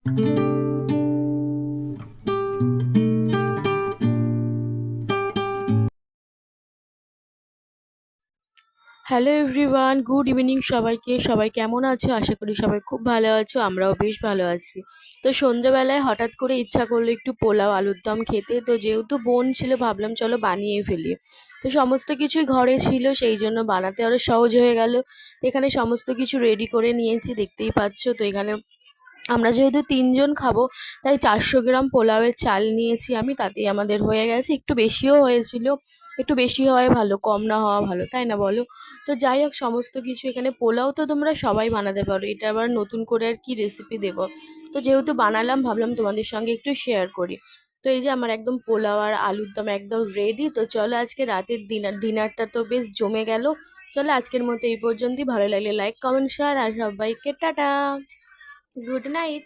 Hello everyone, good evening সবাইকে। সবাই কেমন আছো? আশা করি সবাই খুব ভালো আছো, আমরাও বেশ ভালো আছি। তো সন্ধ্যেবেলায় হঠাৎ করে ইচ্ছা করলো একটু পোলাও আলুর দম খেতে। তো যেহেতু বোন ছিল, ভাবলাম চলো বানিয়ে ফেলি। তো সমস্ত কিছুই ঘরে ছিল, সেই জন্য বানাতে আরো সহজ হয়ে গেল। তো এখানে সমস্ত কিছু রেডি করে নিয়েছি, দেখতেই পাচ্ছ। তো এখানে আমরা যেহেতু 3 জন খাবো, তাই 400 গ্রাম পোলাওয়ের চাল নিয়েছি আমি, তাতেই আমাদের হয়ে গেছে। একটু বেশিও হয়েছিল, একটু বেশি হওয়াই ভালো, কম না হওয়া ভালো, তাই না বলো? তো যাই হোক, সমস্ত কিছু এখানে পোলাও তো তোমরা সবাই বানাতে পারো, এটা আবার নতুন করে আর কি রেসিপি দেবো। তো যেহেতু বানালাম, ভাবলাম তোমাদের সঙ্গে একটু শেয়ার করি। তো এই যে আমার একদম পোলাও আর আলুর দম একদম রেডি। তো চলো আজকে রাতের ডিনারটা তো বেশ জমে গেল। চলো আজকের মতো এই পর্যন্তই। ভালো লাগলে লাইক কমেন্ট শেয়ার, আর সবাইকে টাটা, গুড নাইট।